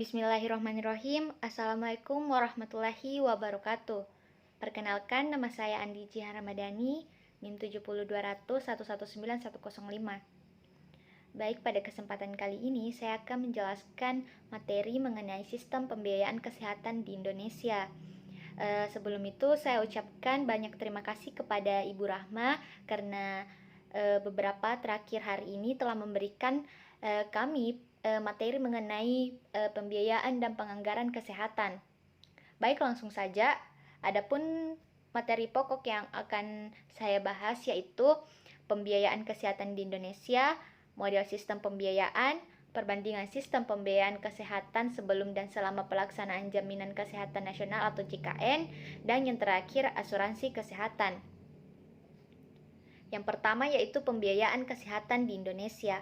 Bismillahirrahmanirrahim. Assalamualaikum warahmatullahi wabarakatuh. Perkenalkan, nama saya Andi Jihan Ramadhani, NIM 70200119105. Baik, pada kesempatan kali ini saya akan menjelaskan materi mengenai sistem pembiayaan kesehatan di Indonesia. Sebelum itu saya ucapkan banyak terima kasih kepada Ibu Rahma karena beberapa terakhir hari ini telah memberikan kami materi mengenai pembiayaan dan penganggaran kesehatan. Baik, langsung saja. Adapun materi pokok yang akan saya bahas yaitu pembiayaan kesehatan di Indonesia, model sistem pembiayaan, perbandingan sistem pembiayaan kesehatan sebelum dan selama pelaksanaan Jaminan Kesehatan Nasional atau JKN, dan yang terakhir asuransi kesehatan. Yang pertama yaitu pembiayaan kesehatan di Indonesia.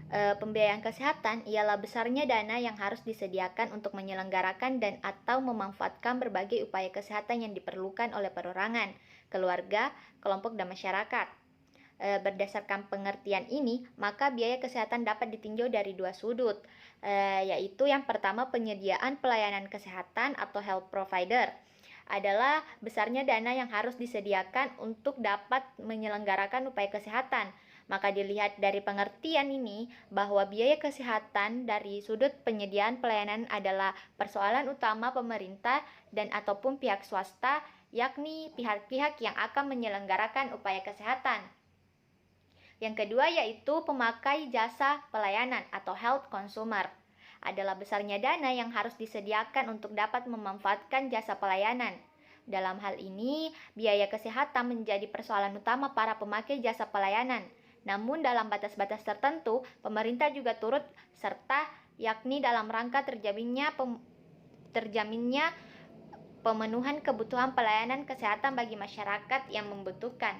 Pembiayaan kesehatan ialah besarnya dana yang harus disediakan untuk menyelenggarakan dan atau memanfaatkan berbagai upaya kesehatan yang diperlukan oleh perorangan, keluarga, kelompok, dan masyarakat. Berdasarkan pengertian ini, maka biaya kesehatan dapat ditinjau dari dua sudut, yaitu yang pertama penyediaan pelayanan kesehatan atau health provider adalah besarnya dana yang harus disediakan untuk dapat menyelenggarakan upaya kesehatan. Maka dilihat dari pengertian ini bahwa biaya kesehatan dari sudut penyediaan pelayanan adalah persoalan utama pemerintah dan ataupun pihak swasta, yakni pihak-pihak yang akan menyelenggarakan upaya kesehatan. Yang kedua yaitu pemakai jasa pelayanan atau health consumer. Adalah besarnya dana yang harus disediakan untuk dapat memanfaatkan jasa pelayanan. Dalam hal ini, biaya kesehatan menjadi persoalan utama para pemakai jasa pelayanan. Namun dalam batas-batas tertentu, pemerintah juga turut serta, yakni dalam rangka terjaminnya pemenuhan kebutuhan pelayanan kesehatan bagi masyarakat yang membutuhkan.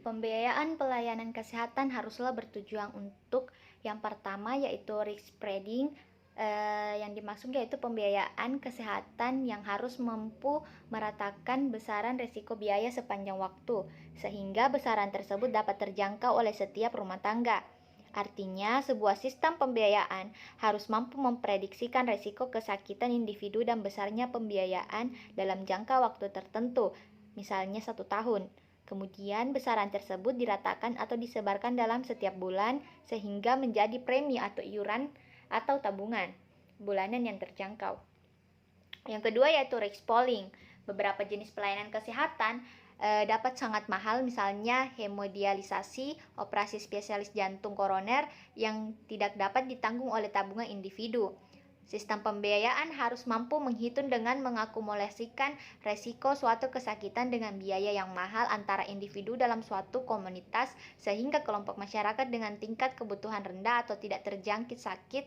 Pembiayaan pelayanan kesehatan haruslah bertujuan untuk yang pertama yaitu risk spreading, yang dimaksud yaitu pembiayaan kesehatan yang harus mampu meratakan besaran risiko biaya sepanjang waktu, sehingga besaran tersebut dapat terjangkau oleh setiap rumah tangga. Artinya, sebuah sistem pembiayaan harus mampu memprediksikan risiko kesakitan individu dan besarnya pembiayaan dalam jangka waktu tertentu, misalnya 1 tahun. Kemudian besaran tersebut diratakan atau disebarkan dalam setiap bulan sehingga menjadi premi atau iuran atau tabungan bulanan yang terjangkau. Yang kedua yaitu risk pooling. Beberapa jenis pelayanan kesehatan dapat sangat mahal, misalnya hemodialisasi, operasi spesialis jantung koroner yang tidak dapat ditanggung oleh tabungan individu. Sistem pembiayaan harus mampu menghitung dengan mengakumulasikan resiko suatu kesakitan dengan biaya yang mahal antara individu dalam suatu komunitas, sehingga kelompok masyarakat dengan tingkat kebutuhan rendah atau tidak terjangkit sakit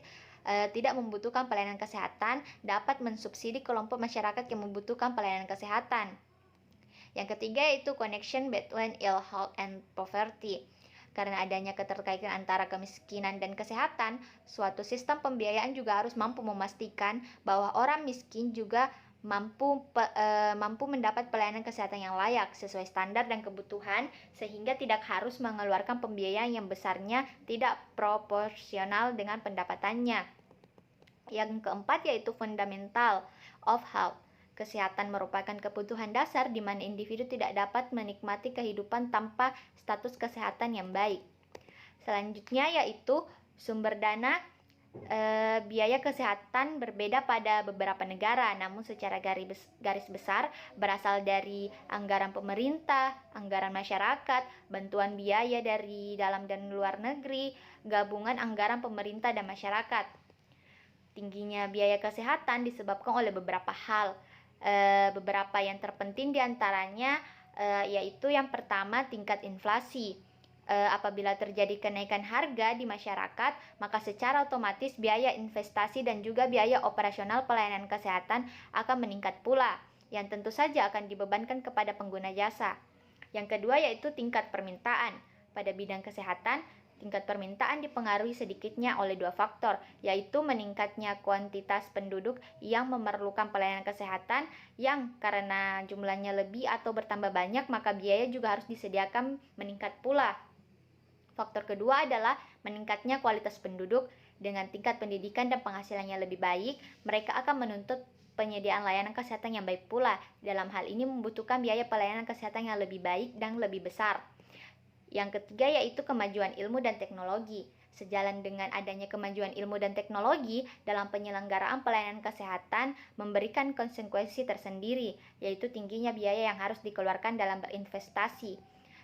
tidak membutuhkan pelayanan kesehatan dapat mensubsidi kelompok masyarakat yang membutuhkan pelayanan kesehatan. Yang ketiga yaitu connection between ill health and poverty. Karena adanya keterkaitan antara kemiskinan dan kesehatan, suatu sistem pembiayaan juga harus mampu memastikan bahwa orang miskin juga mampu mendapat pelayanan kesehatan yang layak sesuai standar dan kebutuhan, sehingga tidak harus mengeluarkan pembiayaan yang besarnya tidak proporsional dengan pendapatannya. Yang keempat yaitu fundamental of health. Kesehatan merupakan kebutuhan dasar di mana individu tidak dapat menikmati kehidupan tanpa status kesehatan yang baik. Selanjutnya yaitu sumber dana. Biaya kesehatan berbeda pada beberapa negara, namun secara garis besar berasal dari anggaran pemerintah, anggaran masyarakat, bantuan biaya dari dalam dan luar negeri, gabungan anggaran pemerintah dan masyarakat. Tingginya biaya kesehatan disebabkan oleh beberapa hal. Beberapa yang terpenting diantaranya yaitu yang pertama tingkat inflasi. Apabila terjadi kenaikan harga di masyarakat, maka secara otomatis biaya investasi dan juga biaya operasional pelayanan kesehatan akan meningkat pula, yang tentu saja akan dibebankan kepada pengguna jasa. Yang kedua yaitu tingkat permintaan. Pada bidang kesehatan, tingkat permintaan dipengaruhi sedikitnya oleh dua faktor, yaitu meningkatnya kuantitas penduduk yang memerlukan pelayanan kesehatan yang karena jumlahnya lebih atau bertambah banyak, maka biaya juga harus disediakan meningkat pula. Faktor kedua adalah meningkatnya kualitas penduduk, Dengan tingkat pendidikan dan penghasilannya lebih baik, mereka akan menuntut penyediaan layanan kesehatan yang baik pula. Dalam hal ini membutuhkan biaya pelayanan kesehatan yang lebih baik dan lebih besar. Yang ketiga yaitu kemajuan ilmu dan teknologi. Sejalan dengan adanya kemajuan ilmu dan teknologi dalam penyelenggaraan pelayanan kesehatan memberikan konsekuensi tersendiri, yaitu tingginya biaya yang harus dikeluarkan dalam berinvestasi.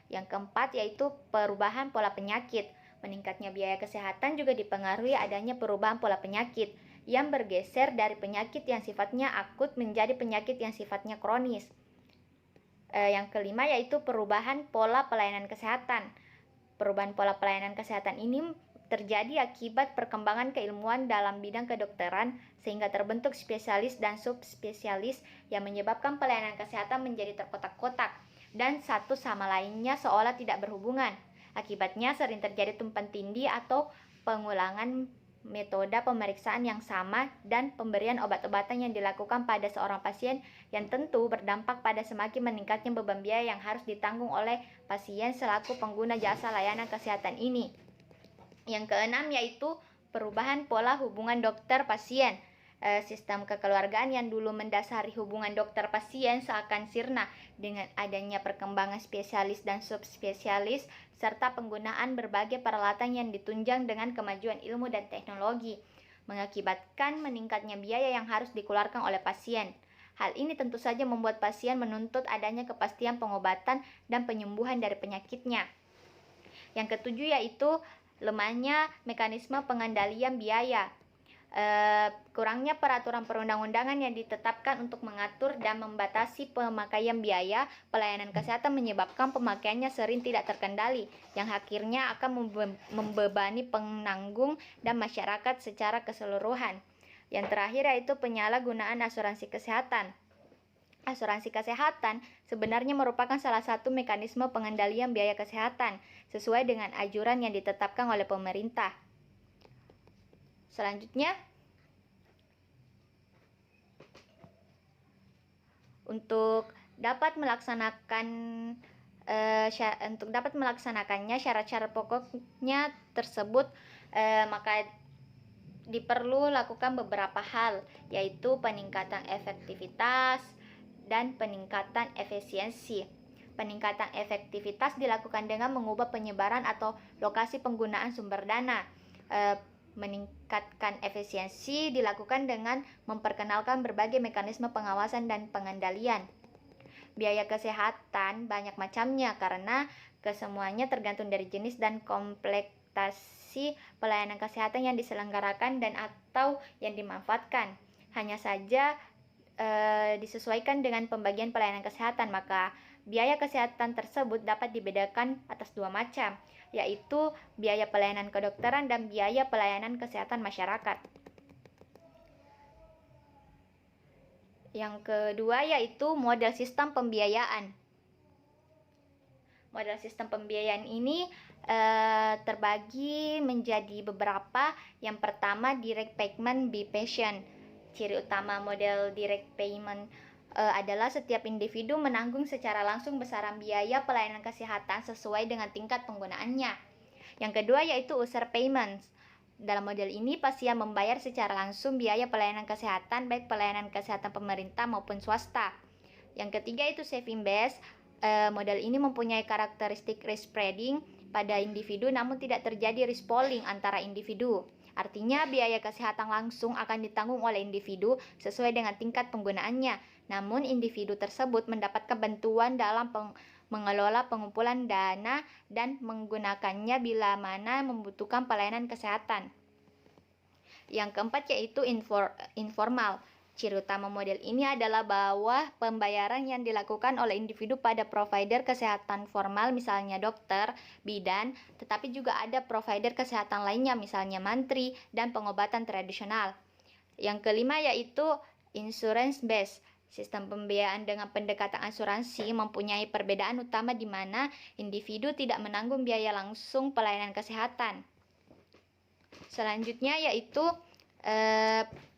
Yang keempat yaitu perubahan pola penyakit. Meningkatnya biaya kesehatan juga dipengaruhi adanya perubahan pola penyakit yang bergeser dari penyakit yang sifatnya akut menjadi penyakit yang sifatnya kronis. Yang kelima yaitu perubahan pola pelayanan kesehatan. Perubahan pola pelayanan kesehatan ini terjadi akibat perkembangan keilmuan dalam bidang kedokteran sehingga terbentuk spesialis dan subspesialis yang menyebabkan pelayanan kesehatan menjadi terkotak-kotak dan satu sama lainnya seolah tidak berhubungan. Akibatnya sering terjadi tumpang tindih atau pengulangan metode pemeriksaan yang sama dan pemberian obat-obatan yang dilakukan pada seorang pasien yang tentu berdampak pada semakin meningkatnya beban biaya yang harus ditanggung oleh pasien selaku pengguna jasa layanan kesehatan ini. Yang keenam yaitu perubahan pola hubungan dokter-pasien. Sistem kekeluargaan yang dulu mendasari hubungan dokter-pasien seakan sirna dengan adanya perkembangan spesialis dan subspesialis serta penggunaan berbagai peralatan yang ditunjang dengan kemajuan ilmu dan teknologi, mengakibatkan meningkatnya biaya yang harus dikeluarkan oleh pasien. Hal ini tentu saja membuat pasien menuntut adanya kepastian pengobatan dan penyembuhan dari penyakitnya. Yang ketujuh yaitu lemahnya mekanisme pengendalian biaya. Kurangnya peraturan perundang-undangan yang ditetapkan untuk mengatur dan membatasi pemakaian biaya pelayanan kesehatan menyebabkan pemakaiannya sering tidak terkendali, yang akhirnya akan membebani penanggung dan masyarakat secara keseluruhan. Yang terakhir yaitu penyalahgunaan asuransi kesehatan. Asuransi kesehatan sebenarnya merupakan salah satu mekanisme pengendalian biaya kesehatan sesuai dengan anjuran yang ditetapkan oleh pemerintah. Selanjutnya, untuk dapat melaksanakannya syarat-syarat pokoknya tersebut, maka diperlu lakukan beberapa hal, yaitu peningkatan efektivitas dan peningkatan efisiensi. Peningkatan efektivitas dilakukan dengan mengubah penyebaran atau lokasi penggunaan sumber dana. Meningkatkan efisiensi dilakukan dengan memperkenalkan berbagai mekanisme pengawasan dan pengendalian. Biaya kesehatan banyak macamnya karena kesemuanya tergantung dari jenis dan kompleksitas pelayanan kesehatan yang diselenggarakan dan atau yang dimanfaatkan. Hanya saja disesuaikan dengan pembagian pelayanan kesehatan, maka biaya kesehatan tersebut dapat dibedakan atas dua macam, yaitu biaya pelayanan kedokteran dan biaya pelayanan kesehatan masyarakat. Yang kedua yaitu model sistem pembiayaan. Model sistem pembiayaan ini terbagi menjadi beberapa. Yang pertama, direct payment by patient. Ciri utama model direct payment adalah setiap individu menanggung secara langsung besaran biaya pelayanan kesehatan sesuai dengan tingkat penggunaannya. Yang kedua yaitu user payments. Dalam model ini, pasien membayar secara langsung biaya pelayanan kesehatan, baik pelayanan kesehatan pemerintah maupun swasta. Yang ketiga itu saving based. Model ini mempunyai karakteristik risk spreading pada individu, namun tidak terjadi risk pooling antara individu. Artinya, biaya kesehatan langsung akan ditanggung oleh individu sesuai dengan tingkat penggunaannya. Namun, individu tersebut mendapatkan bantuan dalam mengelola pengumpulan dana dan menggunakannya bila mana membutuhkan pelayanan kesehatan. Yang keempat yaitu informal. Ciri utama model ini adalah bahwa pembayaran yang dilakukan oleh individu pada provider kesehatan formal, misalnya dokter, bidan, tetapi juga ada provider kesehatan lainnya, misalnya mantri, dan pengobatan tradisional. Yang kelima yaitu insurance based. Sistem pembiayaan dengan pendekatan asuransi mempunyai perbedaan utama di mana individu tidak menanggung biaya langsung pelayanan kesehatan. Selanjutnya yaitu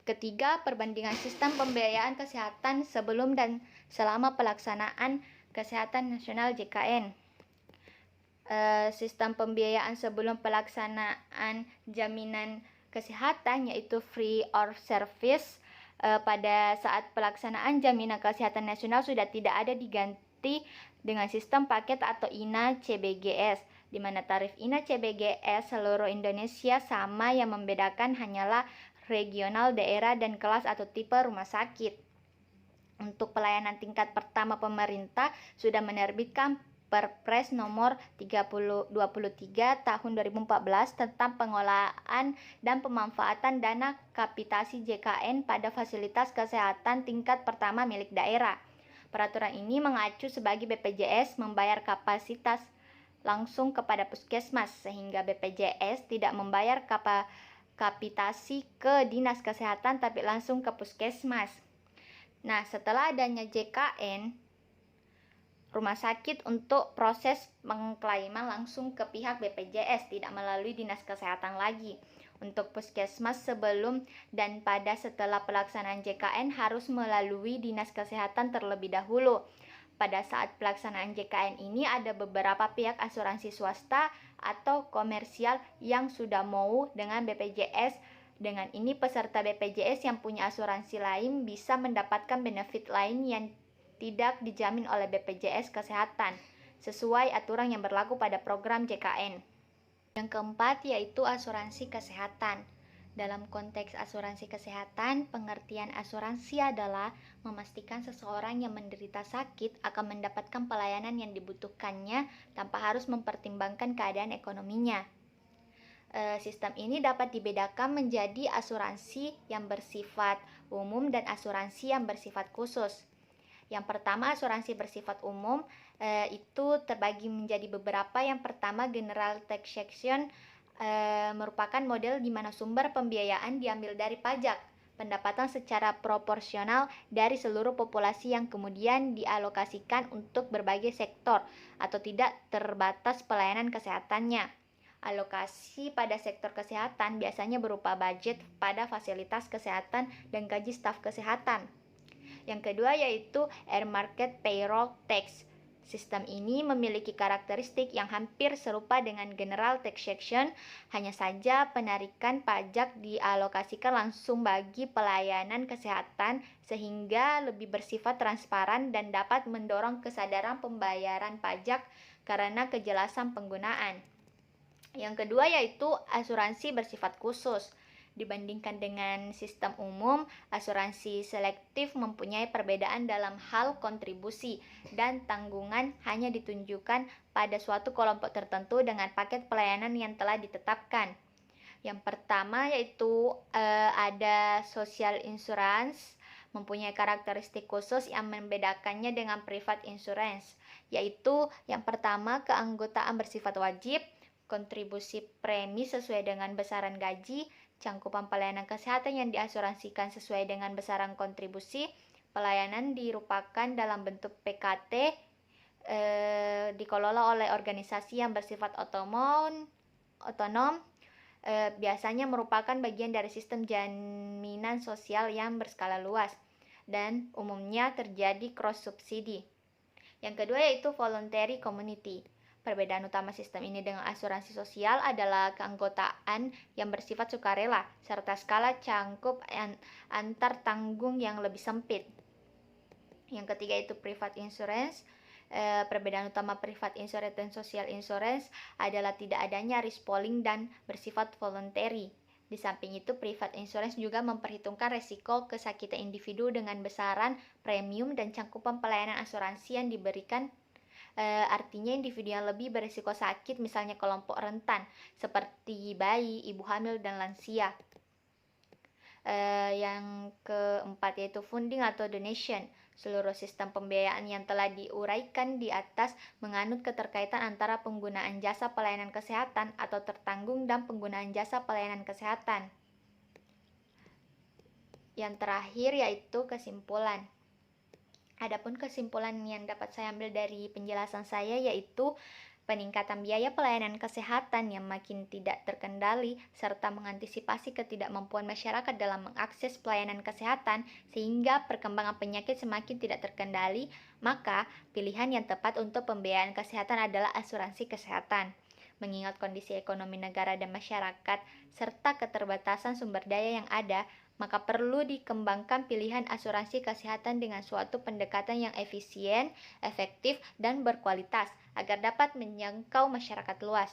ketiga, perbandingan sistem pembiayaan kesehatan sebelum dan selama pelaksanaan Kesehatan Nasional JKN. Sistem pembiayaan sebelum pelaksanaan jaminan kesehatan yaitu free or service. Pada saat pelaksanaan jaminan kesehatan nasional sudah tidak ada diganti dengan sistem paket atau INA CBGS, di mana tarif INA CBGS seluruh Indonesia sama, yang membedakan hanyalah regional, daerah, dan kelas atau tipe rumah sakit. Untuk pelayanan tingkat pertama, pemerintah sudah menerbitkan Perpres nomor 23 tahun 2014 tentang pengelolaan dan pemanfaatan dana kapitasi JKN pada fasilitas kesehatan tingkat pertama milik daerah. Peraturan ini mengacu sebagai BPJS membayar kapasitas langsung kepada puskesmas, sehingga BPJS tidak membayar kapitasi ke dinas kesehatan tapi langsung ke puskesmas. Nah, setelah adanya JKN, rumah sakit untuk proses pengklaiman langsung ke pihak BPJS, tidak melalui dinas kesehatan lagi. Untuk puskesmas sebelum dan pada setelah pelaksanaan JKN harus melalui dinas kesehatan terlebih dahulu. Pada saat pelaksanaan JKN ini ada beberapa pihak asuransi swasta atau komersial yang sudah mau dengan BPJS. Dengan ini peserta BPJS yang punya asuransi lain bisa mendapatkan benefit lain yang tidak dijamin oleh BPJS Kesehatan sesuai aturan yang berlaku pada program JKN. Yang keempat yaitu asuransi kesehatan. Dalam konteks asuransi kesehatan, pengertian asuransi adalah memastikan seseorang yang menderita sakit akan mendapatkan pelayanan yang dibutuhkannya tanpa harus mempertimbangkan keadaan ekonominya. Sistem ini dapat dibedakan menjadi asuransi yang bersifat umum dan asuransi yang bersifat khusus. Yang pertama, asuransi bersifat umum itu terbagi menjadi beberapa. Yang pertama, general taxation merupakan model di mana sumber pembiayaan diambil dari pajak pendapatan secara proporsional dari seluruh populasi yang kemudian dialokasikan untuk berbagai sektor atau tidak terbatas pelayanan kesehatannya. Alokasi pada sektor kesehatan biasanya berupa budget pada fasilitas kesehatan dan gaji staf kesehatan. Yang kedua yaitu Air Market Payroll Tax. Sistem ini memiliki karakteristik yang hampir serupa dengan General Taxation, hanya saja penarikan pajak dialokasikan langsung bagi pelayanan kesehatan sehingga lebih bersifat transparan dan dapat mendorong kesadaran pembayaran pajak karena kejelasan penggunaan. Yang kedua yaitu asuransi bersifat khusus. Dibandingkan dengan sistem umum, asuransi selektif mempunyai perbedaan dalam hal kontribusi dan tanggungan hanya ditunjukkan pada suatu kelompok tertentu dengan paket pelayanan yang telah ditetapkan. Yang pertama yaitu ada social insurance, mempunyai karakteristik khusus yang membedakannya dengan private insurance, yaitu yang pertama keanggotaan bersifat wajib, kontribusi premi sesuai dengan besaran gaji, cangkupan pelayanan kesehatan yang diasuransikan sesuai dengan besaran kontribusi, pelayanan dirupakan dalam bentuk PKT, dikelola oleh organisasi yang bersifat otonom, biasanya merupakan bagian dari sistem jaminan sosial yang berskala luas, dan umumnya terjadi cross subsidi. Yang kedua yaitu voluntary community. Perbedaan utama sistem ini dengan asuransi sosial adalah keanggotaan yang bersifat sukarela serta skala cangkup antar tanggung yang lebih sempit. Yang ketiga itu private insurance. Perbedaan utama private insurance dan social insurance adalah tidak adanya risk pooling dan bersifat voluntary. Di samping itu, private insurance juga memperhitungkan resiko kesakitan individu dengan besaran premium dan cangkupan pelayanan asuransi yang diberikan. Artinya individu yang lebih berisiko sakit, misalnya kelompok rentan seperti bayi, ibu hamil, dan lansia. Yang keempat yaitu funding atau donation. Seluruh sistem pembiayaan yang telah diuraikan di atas menganut keterkaitan antara penggunaan jasa pelayanan kesehatan atau tertanggung dan penggunaan jasa pelayanan kesehatan. Yang terakhir yaitu kesimpulan. Adapun kesimpulan yang dapat saya ambil dari penjelasan saya yaitu peningkatan biaya pelayanan kesehatan yang makin tidak terkendali serta mengantisipasi ketidakmampuan masyarakat dalam mengakses pelayanan kesehatan sehingga perkembangan penyakit semakin tidak terkendali, maka pilihan yang tepat untuk pembiayaan kesehatan adalah asuransi kesehatan. Mengingat kondisi ekonomi negara dan masyarakat, serta keterbatasan sumber daya yang ada, maka perlu dikembangkan pilihan asuransi kesehatan dengan suatu pendekatan yang efisien, efektif, dan berkualitas agar dapat menjangkau masyarakat luas.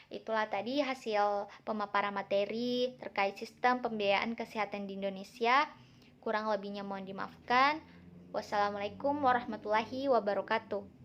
Itulah tadi hasil pemaparan materi terkait sistem pembiayaan kesehatan di Indonesia. Kurang lebihnya mohon dimaafkan. Wassalamualaikum warahmatullahi wabarakatuh.